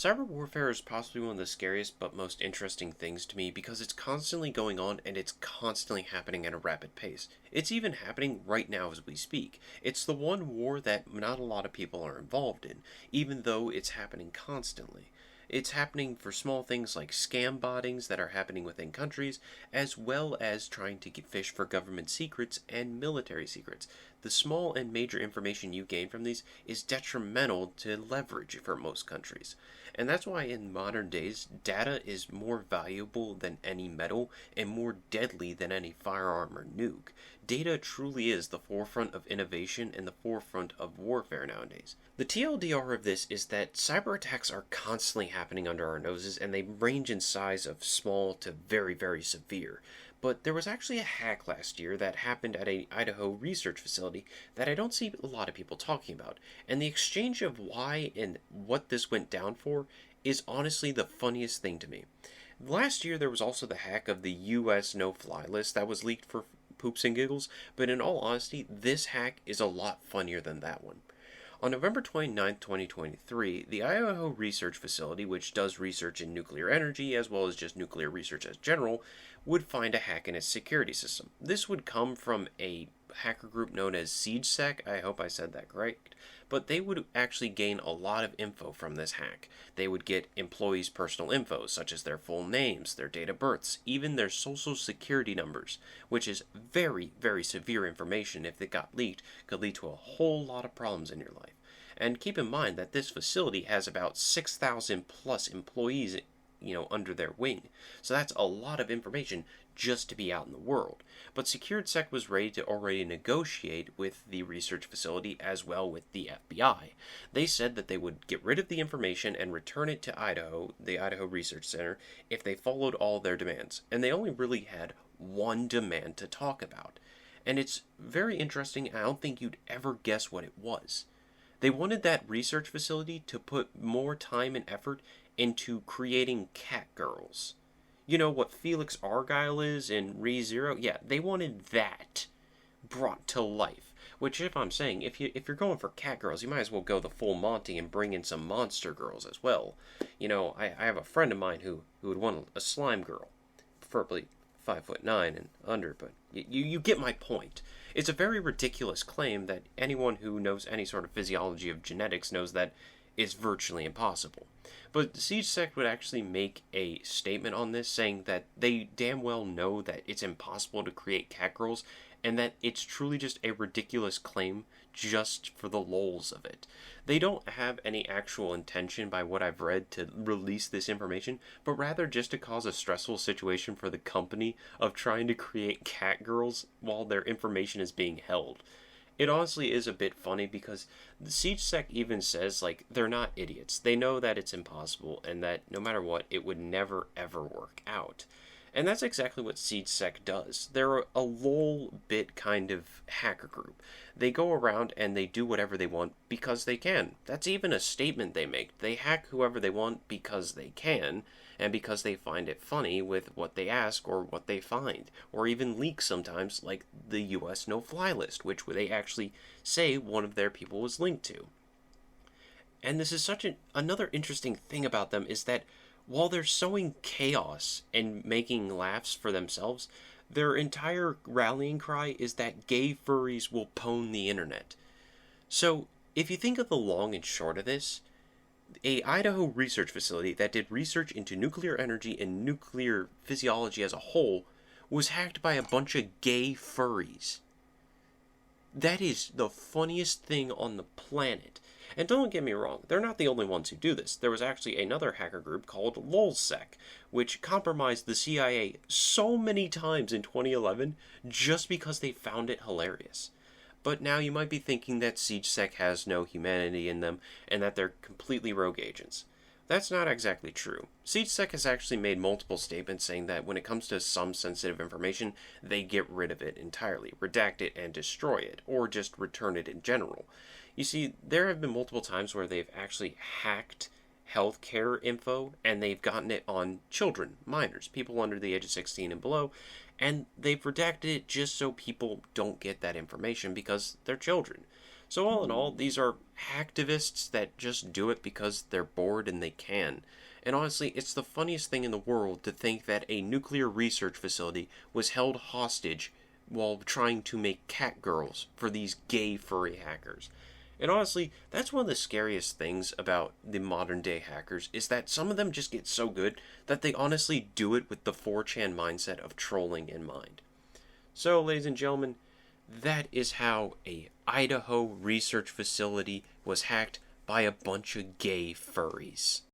Cyber warfare is possibly one of the scariest but most interesting things to me because it's constantly going on and it's constantly happening at a rapid pace. It's even happening right now as we speak. It's the one war that not a lot of people are involved in, even though it's happening constantly. It's happening for small things like scam bottings that are happening within countries, as well as trying to get fish for government secrets and military secrets. The small and major information you gain from these is detrimental to leverage for most countries. And that's why in modern days, data is more valuable than any metal and more deadly than any firearm or nuke. Data truly is the forefront of innovation and the forefront of warfare nowadays. The TLDR of this is that cyber attacks are constantly happening under our noses and they range in size of small to very, very severe. But there was actually a hack last year that happened at an Idaho research facility that I don't see a lot of people talking about. And the exchange of why and what this went down for is honestly the funniest thing to me. Last year there was also the hack of the US no-fly list that was leaked for poops and giggles, but in all honesty, this hack is a lot funnier than that one. On November 29, 2023, the Idaho Research Facility, which does research in nuclear energy as well as just nuclear research as general, would find a hack in its security system. This would come from a hacker group known as SiegeSec, I hope I said that correct, but they would actually gain a lot of info from this hack. They would get employees' personal info, such as their full names, their date of births, even their social security numbers, which is very, very severe information if it got leaked, could lead to a whole lot of problems in your life. And keep in mind that this facility has about 6,000 plus employees, under their wing. So that's a lot of information just to be out in the world. But SecuredSec was ready to already negotiate with the research facility as well with the FBI. They said that they would get rid of the information and return it to Idaho, the Idaho Research Center, if they followed all their demands. And they only really had one demand to talk about. And it's very interesting, and I don't think you'd ever guess what it was. They wanted that research facility to put more time and effort into creating cat girls. You know what Felix Argyle is in ReZero? Yeah, they wanted that brought to life. Which, if I'm saying, if you're going for cat girls, you might as well go the full Monty and bring in some monster girls as well. I have a friend of mine who would want a slime girl, preferably 5'9" and under, but you get my point. It's a very ridiculous claim that anyone who knows any sort of physiology of genetics knows that it's virtually impossible. But SiegeSec would actually make a statement on this saying that they damn well know that it's impossible to create catgirls and that it's truly just a ridiculous claim just for the lols of it. They don't have any actual intention, by what I've read, to release this information, but rather just to cause a stressful situation for the company of trying to create catgirls while their information is being held. It honestly is a bit funny because the SiegeSec even says, they're not idiots. They know that it's impossible and that no matter what, it would never ever work out. And that's exactly what SiegeSec does. They're a lol bit kind of hacker group. They go around and they do whatever they want because they can. That's even a statement they make. They hack whoever they want because they can, and because they find it funny with what they ask or what they find, or even leak sometimes, like the US no-fly list, which they actually say one of their people was linked to. And this is another interesting thing about them is that while they're sowing chaos and making laughs for themselves, their entire rallying cry is that gay furries will pwn the internet. So, if you think of the long and short of this, a Idaho research facility that did research into nuclear energy and nuclear physiology as a whole was hacked by a bunch of gay furries. That is the funniest thing on the planet. And don't get me wrong, they're not the only ones who do this. There was actually another hacker group called LOLSEC, which compromised the CIA so many times in 2011 just because they found it hilarious. But now you might be thinking that SiegeSec has no humanity in them and that they're completely rogue agents. That's not exactly true. SiegeSec has actually made multiple statements saying that when it comes to some sensitive information, they get rid of it entirely, redact it and destroy it, or just return it in general. You see, there have been multiple times where they've actually hacked healthcare info and they've gotten it on children, minors, people under the age of 16 and below, and they've redacted it just so people don't get that information because they're children. So all in all, these are hacktivists that just do it because they're bored and they can. And honestly, it's the funniest thing in the world to think that a nuclear research facility was held hostage while trying to make cat girls for these gay furry hackers. And honestly, that's one of the scariest things about the modern day hackers is that some of them just get so good that they honestly do it with the 4chan mindset of trolling in mind. So, ladies and gentlemen, that is how a Idaho research facility was hacked by a bunch of gay furries.